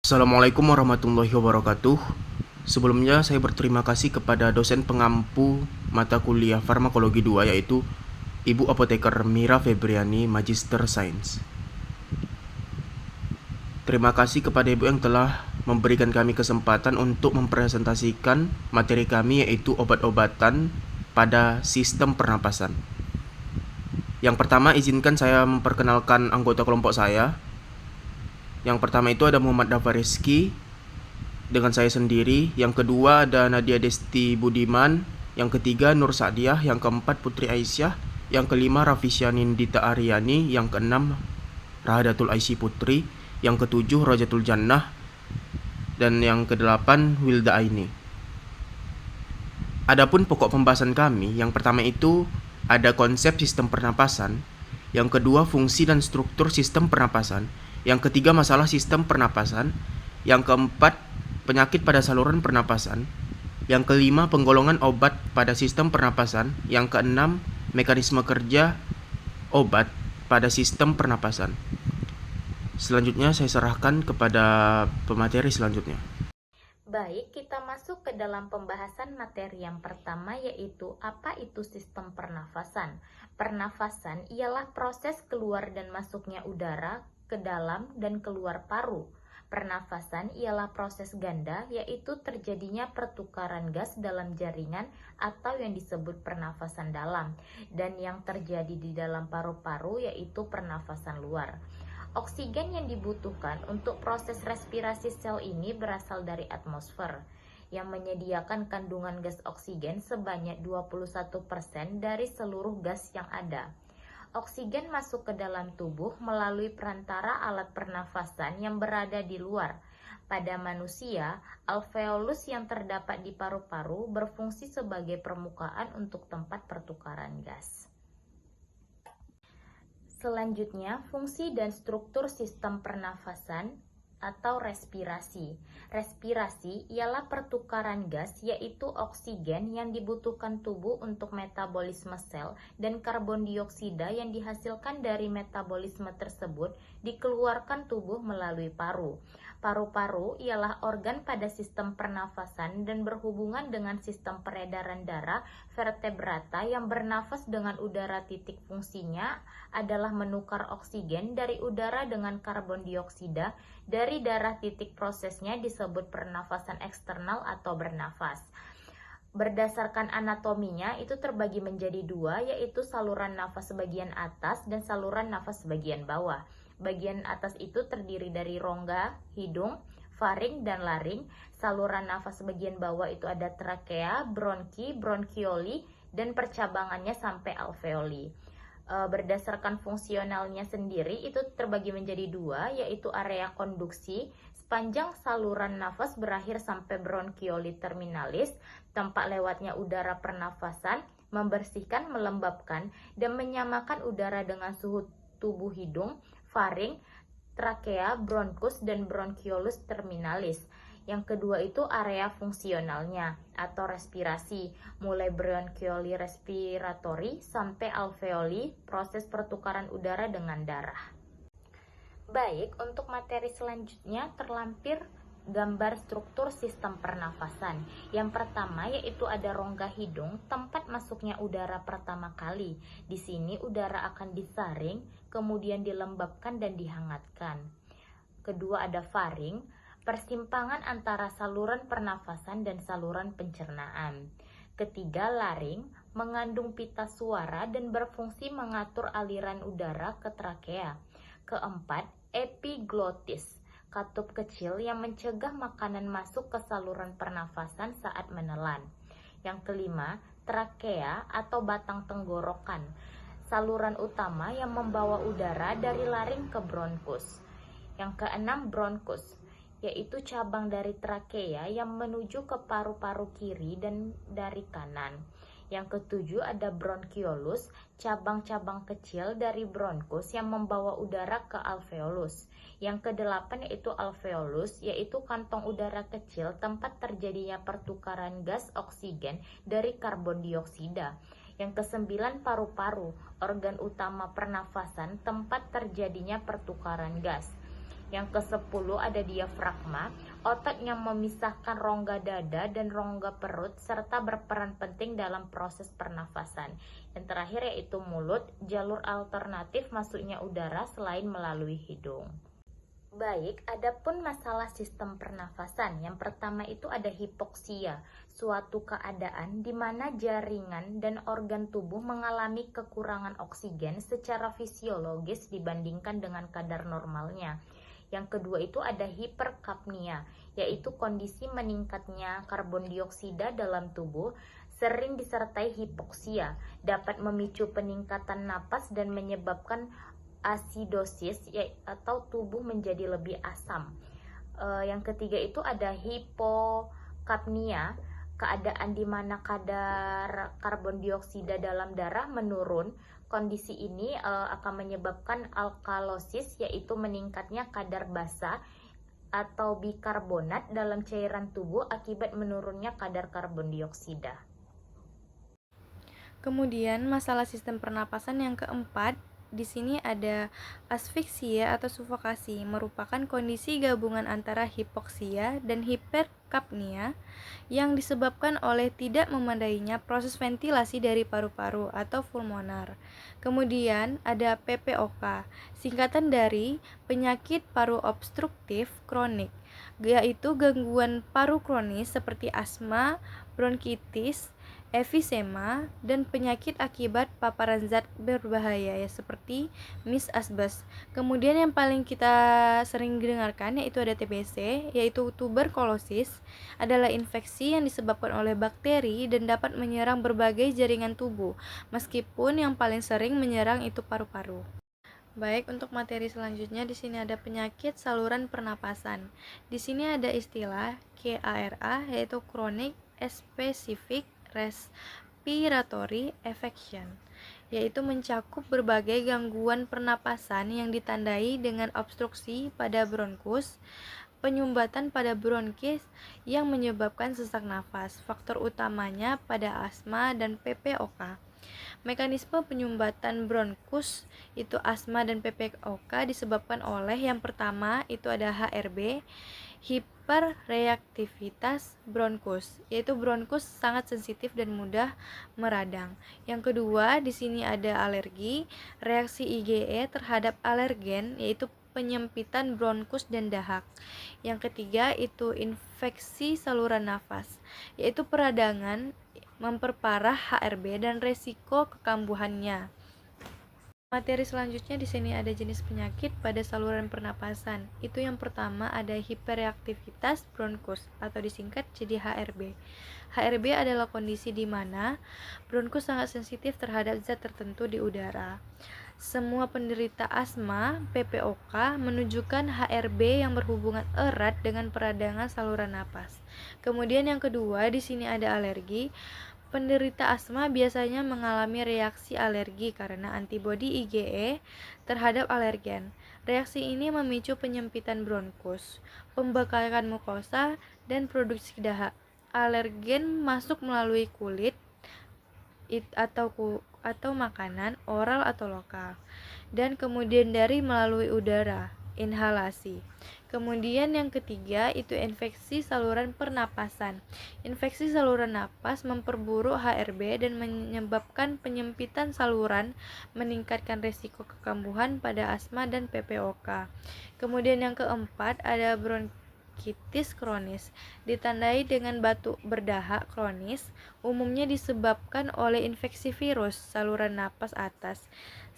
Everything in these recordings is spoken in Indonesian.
Assalamualaikum warahmatullahi wabarakatuh. Sebelumnya saya berterima kasih kepada dosen pengampu mata kuliah Farmakologi 2 yaitu Ibu Apoteker Mira Febriani, Magister Sains. Terima kasih kepada Ibu yang telah memberikan kami kesempatan untuk mempresentasikan materi kami yaitu obat-obatan pada sistem pernapasan. Yang pertama, izinkan saya memperkenalkan anggota kelompok saya. Yang pertama itu ada Muhammad Davareski dengan saya sendiri. Yang kedua ada Nadia Desti Budiman. Yang ketiga Nur Sa'diah. Yang keempat Putri Aisyah. Yang kelima Rafisyanin Dita Aryani. Yang keenam Rahadatul Aisy Putri. Yang ketujuh Rojatul Jannah. Dan yang kedelapan Wilda Aini. Adapun pokok pembahasan kami, yang pertama itu ada konsep sistem pernapasan. Yang kedua fungsi dan struktur sistem pernapasan. Yang ketiga masalah sistem pernapasan. Yang keempat penyakit pada saluran pernapasan. Yang kelima penggolongan obat pada sistem pernapasan. Yang keenam mekanisme kerja obat pada sistem pernapasan. Selanjutnya saya serahkan kepada pemateri selanjutnya. Baik, kita masuk ke dalam pembahasan materi yang pertama, yaitu apa itu sistem pernafasan. Pernafasan ialah proses keluar dan masuknya udara ke dalam dan keluar paru. Pernafasan ialah proses ganda, yaitu terjadinya pertukaran gas dalam jaringan atau yang disebut pernafasan dalam, dan yang terjadi di dalam paru-paru yaitu pernafasan luar. Oksigen yang dibutuhkan untuk proses respirasi sel ini berasal dari atmosfer, yang menyediakan kandungan gas oksigen sebanyak 21% dari seluruh gas yang ada. Oksigen masuk ke dalam tubuh melalui perantara alat pernafasan yang berada di luar. Pada manusia, alveolus yang terdapat di paru-paru berfungsi sebagai permukaan untuk tempat pertukaran gas. Selanjutnya, fungsi dan struktur sistem pernafasan atau respirasi. Respirasi ialah pertukaran gas, yaitu oksigen yang dibutuhkan tubuh untuk metabolisme sel dan karbon dioksida yang dihasilkan dari metabolisme tersebut dikeluarkan tubuh melalui paru. Paru-paru ialah organ pada sistem pernafasan dan berhubungan dengan sistem peredaran darah vertebrata yang bernafas dengan udara. Titik fungsinya adalah menukar oksigen dari udara dengan karbon dioksida dari darah. Titik prosesnya disebut pernafasan eksternal atau bernafas. Berdasarkan anatominya itu terbagi menjadi dua, yaitu saluran nafas bagian atas dan saluran nafas bagian bawah. Bagian atas itu terdiri dari rongga, hidung, faring, dan laring. Saluran nafas bagian bawah itu ada trakea, bronki, bronkioli, dan percabangannya sampai alveoli. Berdasarkan fungsionalnya sendiri itu terbagi menjadi dua, yaitu area konduksi. Sepanjang saluran nafas berakhir sampai bronkioli terminalis, tempat lewatnya udara pernafasan, membersihkan, melembabkan, dan menyamakan udara dengan suhu tubuh hidung, faring, trakea, bronkus, dan bronkiolus terminalis. Yang kedua itu area fungsionalnya atau respirasi, mulai bronkioli respiratori sampai alveoli, proses pertukaran udara dengan darah. Baik, untuk materi selanjutnya terlampir gambar struktur sistem pernafasan. Yang pertama yaitu ada rongga hidung, tempat masuknya udara pertama kali. Di sini udara akan disaring, kemudian dilembabkan dan dihangatkan. Kedua ada faring, persimpangan antara saluran pernafasan dan saluran pencernaan. Ketiga laring, mengandung pita suara dan berfungsi mengatur aliran udara ke trakea. Keempat, epiglotis, katup kecil yang mencegah makanan masuk ke saluran pernafasan saat menelan. Yang kelima, trakea atau batang tenggorokan, saluran utama yang membawa udara dari laring ke bronkus. Yang keenam, bronkus, yaitu cabang dari trakea yang menuju ke paru-paru kiri dan dari kanan. Yang ketujuh ada bronkiolus, cabang-cabang kecil dari bronkus yang membawa udara ke alveolus. Yang kedelapan yaitu alveolus, yaitu kantong udara kecil tempat terjadinya pertukaran gas oksigen dari karbon dioksida. Yang kesembilan paru-paru, organ utama pernafasan tempat terjadinya pertukaran gas. Yang ke-10 ada diafragma, otot yang memisahkan rongga dada dan rongga perut serta berperan penting dalam proses pernafasan. Yang terakhir yaitu mulut, jalur alternatif masuknya udara selain melalui hidung. Baik, adapun masalah sistem pernafasan. Yang pertama itu ada hipoksia, suatu keadaan di mana jaringan dan organ tubuh mengalami kekurangan oksigen secara fisiologis dibandingkan dengan kadar normalnya. Yang kedua itu ada hiperkapnia, yaitu kondisi meningkatnya karbon dioksida dalam tubuh sering disertai hipoksia, dapat memicu peningkatan napas dan menyebabkan asidosis atau tubuh menjadi lebih asam. Yang ketiga itu ada hipokapnia, keadaan di mana kadar karbon dioksida dalam darah menurun. Kondisi ini akan menyebabkan alkalosis, yaitu meningkatnya kadar basa atau bikarbonat dalam cairan tubuh akibat menurunnya kadar karbon dioksida. Kemudian masalah sistem pernapasan yang keempat, di sini ada asfiksia atau sufokasi, merupakan kondisi gabungan antara hipoksia dan hiperkapnia yang disebabkan oleh tidak memadainya proses ventilasi dari paru-paru atau pulmonar. Kemudian ada PPOK, singkatan dari penyakit paru obstruktif kronik, yaitu gangguan paru kronis seperti asma, bronkitis, efisema, dan penyakit akibat paparan zat berbahaya ya seperti asbes. Kemudian yang paling kita sering dengarkan yaitu ada TBC, yaitu tuberkulosis, adalah infeksi yang disebabkan oleh bakteri dan dapat menyerang berbagai jaringan tubuh, meskipun yang paling sering menyerang itu paru-paru. Baik, untuk materi selanjutnya di sini ada penyakit saluran pernapasan. Di sini ada istilah KARA, yaitu chronic specific respiratory affection, yaitu mencakup berbagai gangguan pernapasan yang ditandai dengan obstruksi pada bronkus, penyumbatan pada bronkis yang menyebabkan sesak nafas. Faktor utamanya pada asma dan PPOK. Mekanisme penyumbatan bronkus itu asma dan PPOK disebabkan oleh yang pertama itu ada HRB, hiperreaktivitas bronkus, yaitu bronkus sangat sensitif dan mudah meradang. Yang kedua, di sini ada alergi, reaksi IgE terhadap alergen, yaitu penyempitan bronkus dan dahak. Yang ketiga itu infeksi saluran nafas, yaitu peradangan memperparah HRB dan resiko kekambuhannya. Materi selanjutnya di sini ada jenis penyakit pada saluran pernapasan. Itu yang pertama ada hiperreaktivitas bronkus atau disingkat jadi HRB. HRB adalah kondisi di mana bronkus sangat sensitif terhadap zat tertentu di udara. Semua penderita asma PPOK menunjukkan HRB yang berhubungan erat dengan peradangan saluran napas. Kemudian yang kedua di sini ada alergi. Penderita asma biasanya mengalami reaksi alergi karena antibodi IgE terhadap alergen. Reaksi ini memicu penyempitan bronkus, pembekalan mukosa, dan produksi dahak. Alergen masuk melalui kulit atau makanan, oral atau lokal, dan kemudian melalui udara, inhalasi. Kemudian yang ketiga itu infeksi saluran pernapasan. Infeksi saluran napas memperburuk HRB dan menyebabkan penyempitan saluran, meningkatkan risiko kekambuhan pada asma dan PPOK. Kemudian yang keempat ada bronkitis kronis, ditandai dengan batuk berdahak kronis, umumnya disebabkan oleh infeksi virus saluran napas atas.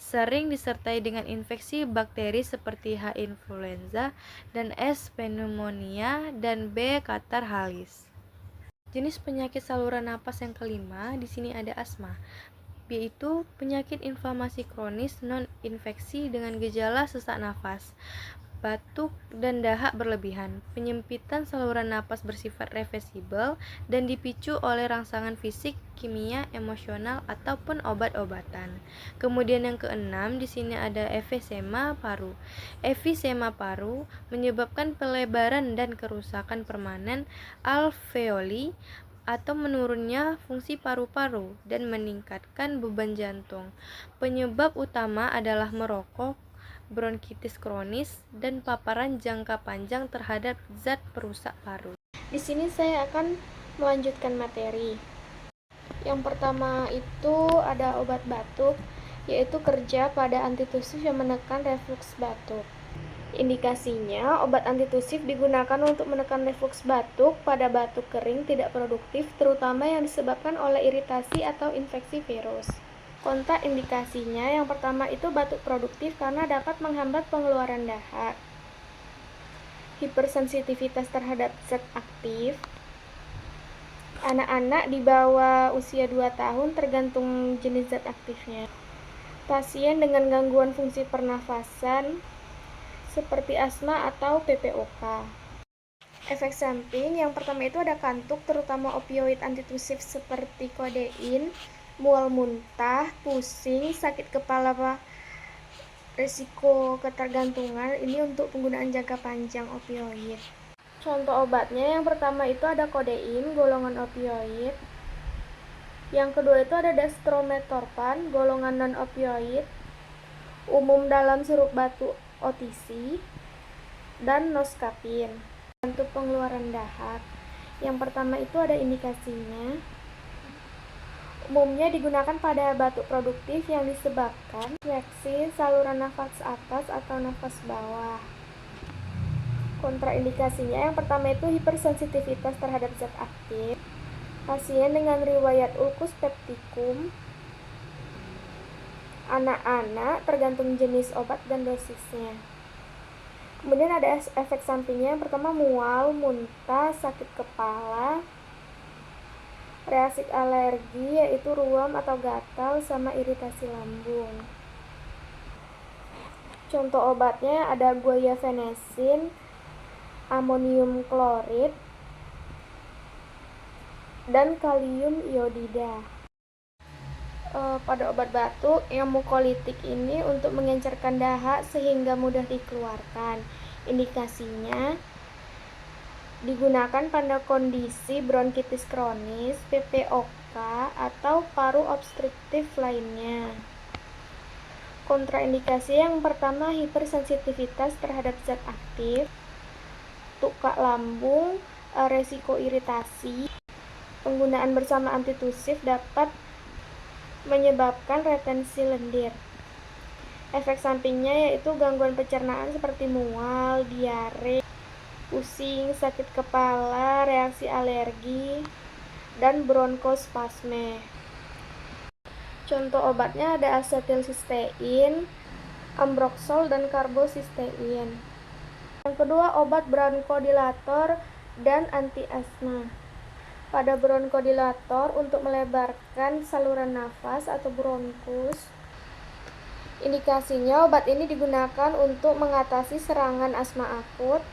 Sering disertai dengan infeksi bakteri seperti H. influenza dan S. pneumonia dan B. catarrh halis. Jenis penyakit saluran napas yang kelima di sini ada asma, yaitu penyakit inflamasi kronis non-infeksi dengan gejala sesak nafas, batuk dan dahak berlebihan. Penyempitan saluran napas bersifat reversibel dan dipicu oleh rangsangan fisik, kimia, emosional ataupun obat-obatan. Kemudian yang keenam di sini ada efisema paru. Efisema paru menyebabkan pelebaran dan kerusakan permanen alveoli atau menurunnya fungsi paru-paru dan meningkatkan beban jantung. Penyebab utama adalah merokok, bronkitis kronis, dan paparan jangka panjang terhadap zat perusak paru. Di sini saya akan melanjutkan materi. Yang pertama itu ada obat batuk, yaitu kerja pada antitusif yang menekan refluks batuk. Indikasinya, obat antitusif digunakan untuk menekan refluks batuk pada batuk kering tidak produktif, terutama yang disebabkan oleh iritasi atau infeksi virus. Kontraindikasinya, yang pertama itu batuk produktif karena dapat menghambat pengeluaran dahak. Hipersensitivitas terhadap zat aktif. Anak-anak di bawah usia 2 tahun tergantung jenis zat aktifnya. Pasien dengan gangguan fungsi pernafasan seperti asma atau PPOK. Efek samping yang pertama itu ada kantuk, terutama opioid antitusif seperti kodein, mual muntah, pusing, sakit kepala, risiko ketergantungan. Ini untuk penggunaan jangka panjang opioid. Contoh obatnya yang pertama itu ada kodein, golongan opioid. Yang kedua itu ada dextrometorphan, golongan non-opioid, umum dalam sirup batu OTC, dan noscapin, untuk pengeluaran dahak. Yang pertama itu ada indikasinya. Umumnya digunakan pada batuk produktif yang disebabkan infeksi saluran nafas atas atau nafas bawah. Kontraindikasinya yang pertama itu hipersensitivitas terhadap zat aktif, pasien dengan riwayat ulkus peptikum, anak-anak tergantung jenis obat dan dosisnya. Kemudian ada efek sampingnya, yang pertama mual, muntah, sakit kepala, reaksi alergi yaitu ruam atau gatal, sama iritasi lambung. Contoh obatnya ada guaifenesin, amonium klorid, dan kalium iodida. Pada obat batuk yang mukolitik ini untuk mengencerkan dahak sehingga mudah dikeluarkan. Indikasinya digunakan pada kondisi bronkitis kronis, PPOK, atau paru obstruktif lainnya. Kontraindikasi yang pertama hipersensitivitas terhadap zat aktif, tukak lambung, resiko iritasi. Penggunaan bersama antitusif dapat menyebabkan retensi lendir. Efek sampingnya yaitu gangguan pencernaan seperti mual, diare, pusing, sakit kepala, reaksi alergi, dan bronkospasme. Contoh obatnya ada asetilsistein, ambroxol, dan karbosistein. Yang kedua obat bronkodilator dan anti-asma. Pada bronkodilator untuk melebarkan saluran nafas atau bronkus. Indikasinya obat ini digunakan untuk mengatasi serangan asma akut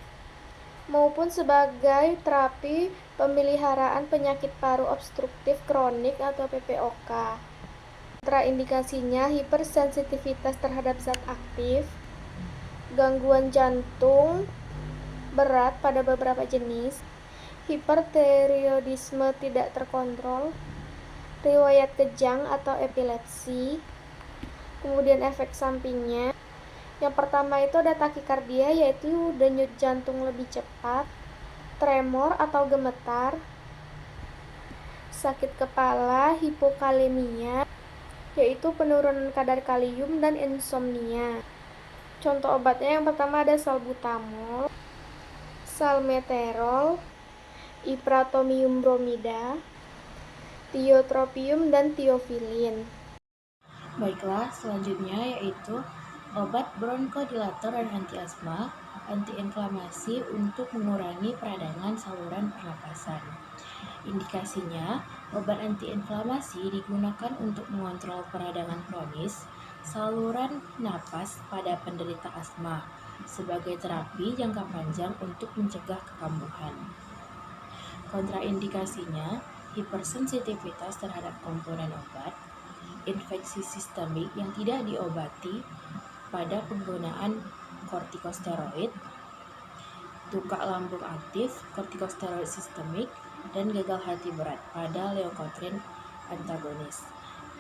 maupun sebagai terapi pemeliharaan penyakit paru obstruktif kronik atau PPOK. Kontraindikasinya hipersensitivitas terhadap zat aktif, gangguan jantung berat pada beberapa jenis, hipertiroidisme tidak terkontrol, riwayat kejang atau epilepsi. Kemudian efek sampingnya, yang pertama itu ada takikardia, yaitu denyut jantung lebih cepat, tremor atau gemetar, sakit kepala, hipokalemia, yaitu penurunan kadar kalium, dan insomnia. Contoh obatnya yang pertama ada salbutamol, salmeterol, ipratomium bromida, tiotropium, dan tiofilin. Baiklah, selanjutnya yaitu obat bronkodilator dan anti-asma, antiinflamasi untuk mengurangi peradangan saluran pernapasan. Indikasinya, obat antiinflamasi digunakan untuk mengontrol peradangan kronis saluran napas pada penderita asma sebagai terapi jangka panjang untuk mencegah kekambuhan. Kontraindikasinya, hipersensitivitas terhadap komponen obat, infeksi sistemik yang tidak diobati pada penggunaan kortikosteroid, tukak lambung aktif, kortikosteroid sistemik, dan gagal hati berat pada leukotrin antagonis.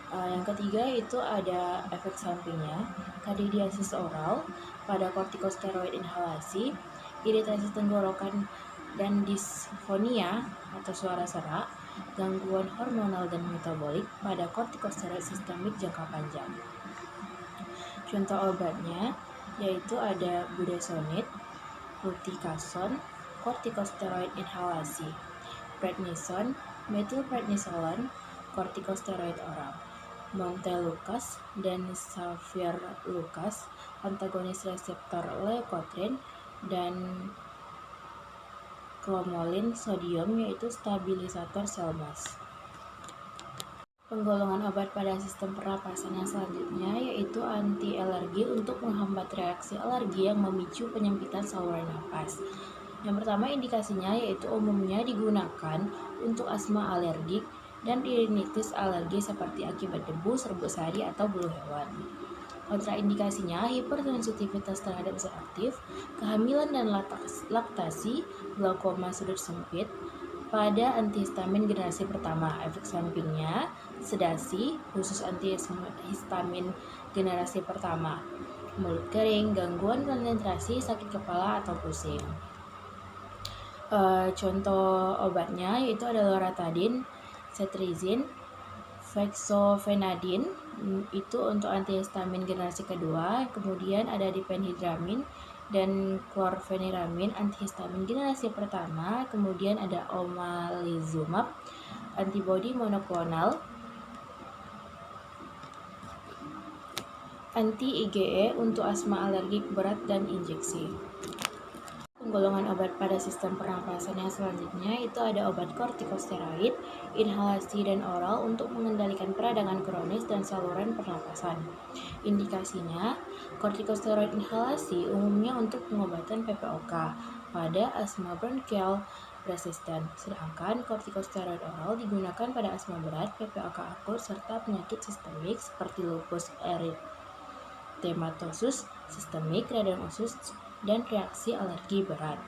Yang ketiga itu ada efek sampingnya, kandidiasis oral pada kortikosteroid inhalasi, iritasi tenggorokan dan disfonia atau suara serak, gangguan hormonal dan metabolik pada kortikosteroid sistemik jangka panjang. Contoh obatnya yaitu ada budesonide, fluticasone, kortikosteroid inhalasi, prednison, methylprednisolone, kortikosteroid oral, montelukast dan savirlukast, antagonis reseptor leukotriene, dan cromolyn sodium yaitu stabilisator sel mas. Penggolongan obat pada sistem pernapasan yang selanjutnya yaitu anti-alergi untuk menghambat reaksi alergi yang memicu penyempitan saluran napas. Yang pertama indikasinya yaitu umumnya digunakan untuk asma alergik dan rinitis alergi seperti akibat debu, serbuk sari, atau bulu hewan. Kontraindikasinya hipersensitivitas terhadap zat aktif, kehamilan dan laktasi, glaukoma sudut sempit, pada antihistamin generasi pertama. Efek sampingnya sedasi, khusus antihistamin generasi pertama, mulut kering, gangguan konsentrasi, sakit kepala atau pusing. Contoh obatnya yaitu ada loratadin, cetirizine, fexofenadine itu untuk antihistamin generasi kedua, kemudian ada diphenhydramin dan chlorpheniramine antihistamin generasi pertama, kemudian ada omalizumab antibodi monoklonal anti IgE untuk asma alergik berat dan injeksi. Penggolongan obat pada sistem pernapasan yang selanjutnya itu ada obat kortikosteroid, inhalasi dan oral untuk mengendalikan peradangan kronis dan saluran pernapasan. Indikasinya, kortikosteroid inhalasi umumnya untuk pengobatan PPOK pada asma bronchial resisten, sedangkan kortikosteroid oral digunakan pada asma berat, PPOK akut, serta penyakit sistemik seperti lupus erythematosus sistemik, radang usus, dan reaksi alergi berat.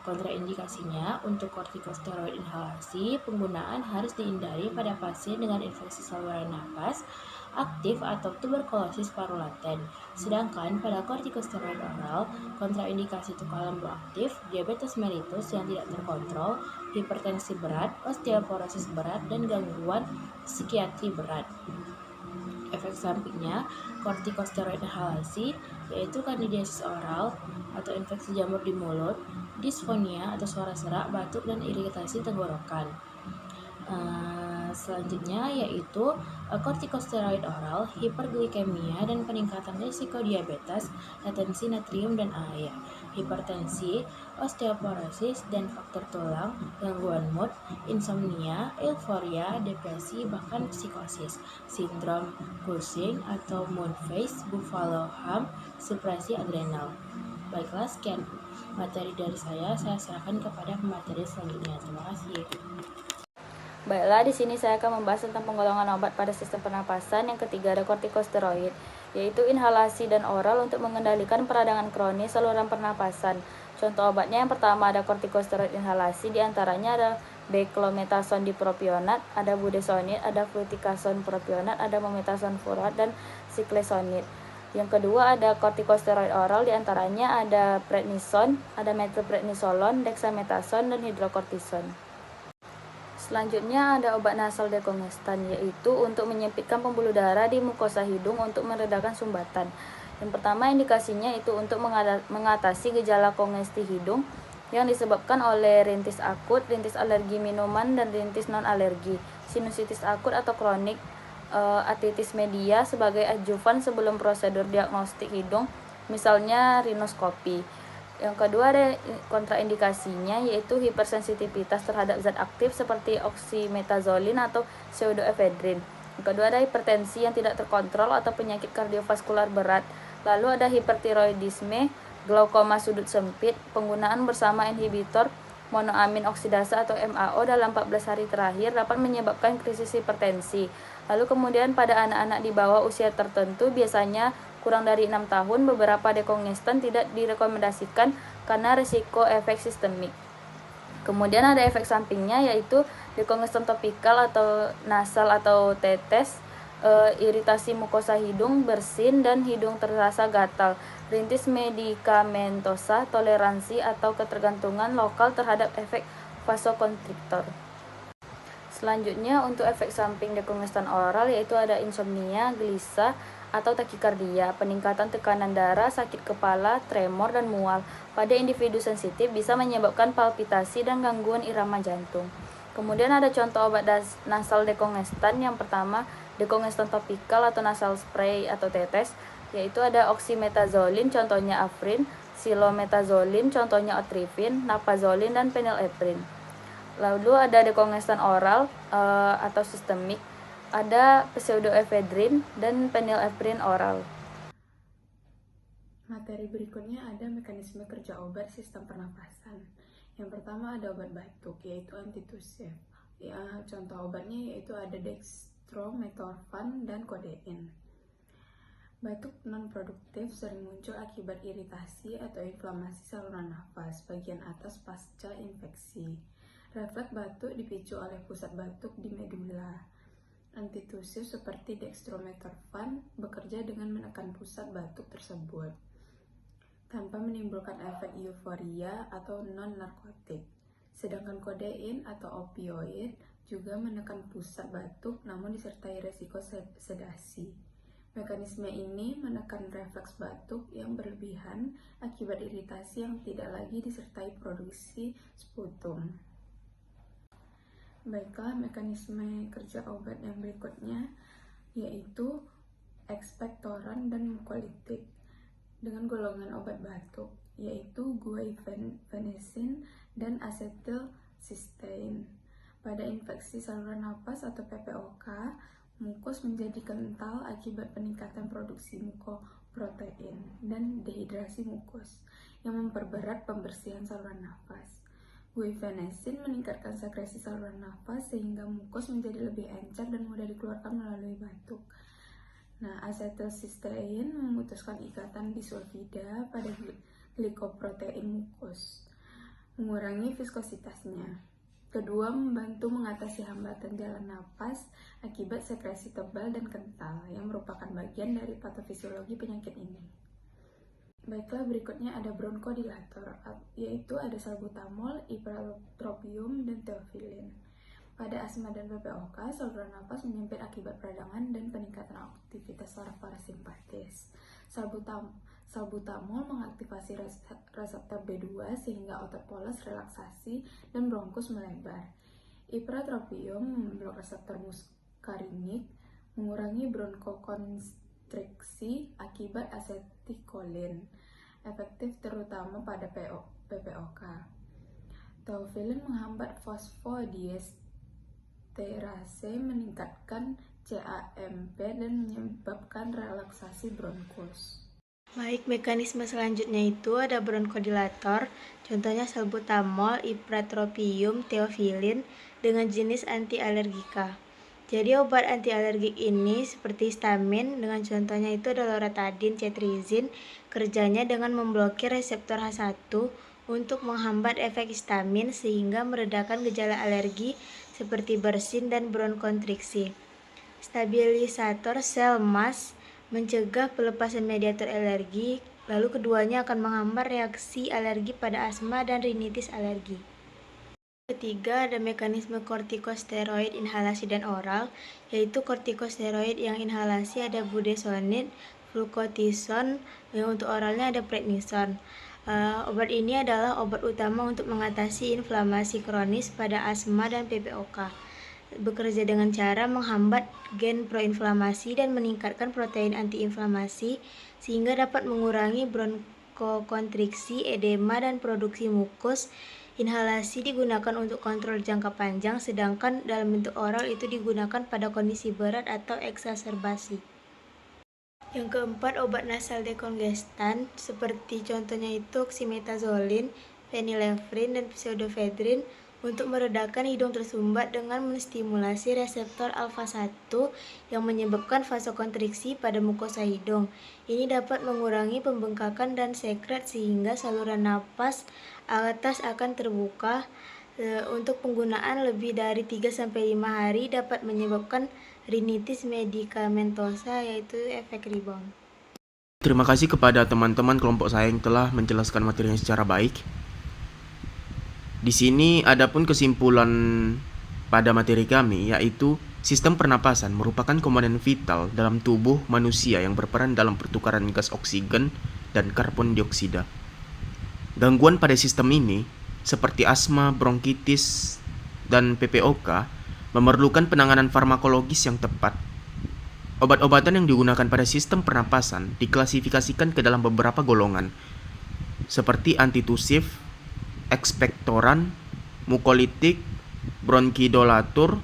Kontraindikasinya untuk kortikosteroid inhalasi, penggunaan harus dihindari pada pasien dengan infeksi saluran napas aktif atau tuberkulosis paru laten. Sedangkan pada kortikosteroid oral, kontraindikasi tukar lembu aktif, diabetes mellitus yang tidak terkontrol, hipertensi berat, osteoporosis berat, dan gangguan psikiatri berat. Efek sampingnya, kortikosteroid inhalasi yaitu kandidiasis oral atau infeksi jamur di mulut, disfonia atau suara serak, batuk, dan iritasi tenggorokan. Selanjutnya yaitu kortikosteroid oral, hiperglikemia dan peningkatan risiko diabetes, retensi natrium dan air, hipertensi, osteoporosis dan faktor tulang, gangguan mood, insomnia, euforia, depresi, bahkan psikosis, sindrom Cushing atau moon phase, buffalo hump, supresi adrenal. Baiklah, sekian materi dari saya serahkan kepada pemateri selanjutnya. Terima kasih. Baiklah, di sini saya akan membahas tentang penggolongan obat pada sistem pernapasan. Yang ketiga ada kortikosteroid, yaitu inhalasi dan oral untuk mengendalikan peradangan kronis saluran pernapasan. Contoh obatnya yang pertama ada kortikosteroid inhalasi, diantaranya ada beclomethasone dipropionat, ada budesonide, ada fluticasone propionat, ada mometasone furat, dan cyclesonide. Yang kedua ada kortikosteroid oral, diantaranya ada prednison, ada methylprednisolone, dexamethasone, dan hidrokortison. Selanjutnya ada obat nasal dekongestan, yaitu untuk menyempitkan pembuluh darah di mukosa hidung untuk meredakan sumbatan. Yang pertama indikasinya itu untuk mengatasi gejala kongesti hidung yang disebabkan oleh rintis akut, rintis alergi minuman, dan rintis non-alergi, sinusitis akut atau kronik, atitis media sebagai adjuvan sebelum prosedur diagnostik hidung, misalnya rinoskopi. Yang kedua ada kontraindikasinya yaitu hipersensitivitas terhadap zat aktif seperti oxymetazoline atau pseudoephedrine. Yang kedua ada hipertensi yang tidak terkontrol atau penyakit kardiovaskular berat. Lalu ada hipertiroidisme, glaukoma sudut sempit. Penggunaan bersama inhibitor monoamin oksidasa atau MAO dalam 14 hari terakhir dapat menyebabkan krisis hipertensi. Lalu kemudian pada anak-anak di bawah usia tertentu, biasanya kurang dari 6 tahun, beberapa dekongestan tidak direkomendasikan karena risiko efek sistemik. Kemudian ada efek sampingnya yaitu dekongestan topikal atau nasal atau tetes iritasi mukosa hidung, bersin, dan hidung terasa gatal, rintis medikamentosa, toleransi atau ketergantungan lokal terhadap efek vasokonstriktor. Selanjutnya untuk efek samping dekongestan oral yaitu ada insomnia, gelisah atau takikardia, peningkatan tekanan darah, sakit kepala, tremor, dan mual. Pada individu sensitif bisa menyebabkan palpitasi dan gangguan irama jantung. Kemudian ada contoh obat nasal dekongestan. Yang pertama, dekongestan topikal atau nasal spray atau tetes, yaitu ada oxymetazoline, contohnya Afrin, silometazoline, contohnya Otrivin, napazolin, dan phenylephrine. Lalu ada dekongestan oral atau sistemik, ada pseudoephedrine dan phenylephrine oral. Materi berikutnya ada mekanisme kerja obat sistem pernapasan. Yang pertama ada obat batuk, yaitu antitussive. Ya, contoh obatnya yaitu ada dextromethorphan dan kodein. Batuk non-produktif sering muncul akibat iritasi atau inflamasi saluran nafas bagian atas pasca infeksi. Refleks batuk dipicu oleh pusat batuk di medula. Antitussive seperti dextromethorphan bekerja dengan menekan pusat batuk tersebut tanpa menimbulkan efek euforia atau non-narkotik. Sedangkan kodein atau opioid juga menekan pusat batuk namun disertai resiko sedasi. Mekanisme ini menekan refleks batuk yang berlebihan akibat iritasi yang tidak lagi disertai produksi sputum. Baiklah, mekanisme kerja obat yang berikutnya yaitu ekspektoran dan mukolitik dengan golongan obat batuk yaitu guaifenesin dan acetylcysteine. Pada infeksi saluran napas atau PPOK, mukus menjadi kental akibat peningkatan produksi mukoprotein dan dehidrasi mukus yang memperberat pembersihan saluran nafas. Guaifenesin meningkatkan sekresi saluran nafas sehingga mukus menjadi lebih encer dan mudah dikeluarkan melalui batuk. Nah, acetylcysteine memutuskan ikatan disulfida pada glikoprotein mukus, mengurangi viskositasnya. Kedua, membantu mengatasi hambatan jalan napas akibat sekresi tebal dan kental yang merupakan bagian dari patofisiologi penyakit ini. Baiklah, berikutnya ada bronkodilator, yaitu ada salbutamol, ipratropium, dan theophylline. Pada asma dan PPOK, saluran napas menyempit akibat peradangan dan peningkatan aktivitas saraf parasimpatis. Salbutamol mengaktifasi reseptor B2 sehingga otot polos relaksasi dan bronkus melebar. Ipratropium memblok reseptor muskarinik, mengurangi bronkokonstriksi akibat asetilkolin, efektif terutama pada PPOK. Theophylline menghambat fosfodiesterase, meningkatkan CAMP dan menyebabkan relaksasi bronkus. Baik, mekanisme selanjutnya itu ada bronkodilator, contohnya salbutamol, ipratropium, theophylline dengan jenis antialergika. Jadi obat antialergik ini seperti histamin dengan contohnya itu ada loratadin, cetirizine, kerjanya dengan memblokir reseptor H1 untuk menghambat efek histamin sehingga meredakan gejala alergi seperti bersin dan bronkonstriksi. Stabilisator sel mast mencegah pelepasan mediator alergi, lalu keduanya akan menghambat reaksi alergi pada asma dan rinitis alergi. Ketiga, ada mekanisme kortikosteroid inhalasi dan oral, yaitu kortikosteroid yang inhalasi ada budesonide, flucortison, yang untuk oralnya ada prednison. Obat ini adalah obat utama untuk mengatasi inflamasi kronis pada asma dan PPOK. Bekerja dengan cara menghambat gen proinflamasi dan meningkatkan protein antiinflamasi sehingga dapat mengurangi bronkokonstriksi, edema, dan produksi mukus. Inhalasi digunakan untuk kontrol jangka panjang, sedangkan dalam bentuk oral itu digunakan pada kondisi berat atau eksaserbasi. Yang keempat, obat nasal dekongestan seperti contohnya itu oxymetazoline, phenylephrine, dan pseudoephedrine untuk meredakan hidung tersumbat dengan menstimulasi reseptor alfa-1 yang menyebabkan vasokonstriksi pada mukosa hidung. Ini dapat mengurangi pembengkakan dan sekret sehingga saluran napas atas akan terbuka Untuk penggunaan lebih dari 3-5 hari dapat menyebabkan rinitis medikamentosa, yaitu efek rebound. Terima kasih kepada teman-teman kelompok saya yang telah menjelaskan materinya secara baik. Di sini ada pun kesimpulan pada materi kami, yaitu sistem pernapasan merupakan komponen vital dalam tubuh manusia yang berperan dalam pertukaran gas oksigen dan karbon dioksida. Gangguan pada sistem ini, seperti asma, bronkitis, dan PPOK, memerlukan penanganan farmakologis yang tepat. Obat-obatan yang digunakan pada sistem pernapasan diklasifikasikan ke dalam beberapa golongan, seperti antitusif, ekspektoran, mukolitik, bronkidilator,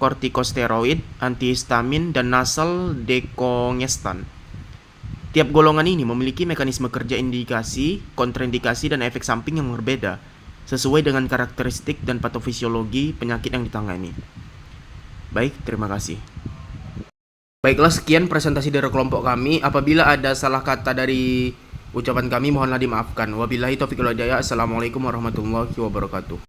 kortikosteroid, antihistamin, dan nasal dekongestan. Tiap golongan ini memiliki mekanisme kerja indikasi, kontraindikasi, dan efek samping yang berbeda, sesuai dengan karakteristik dan patofisiologi penyakit yang ditangani. Baik, terima kasih. Baiklah, sekian presentasi dari kelompok kami. Apabila ada salah kata dari ucapan kami, mohonlah dimaafkan. Wabillahi taufiq wal hidayah. Assalamualaikum warahmatullahi wabarakatuh.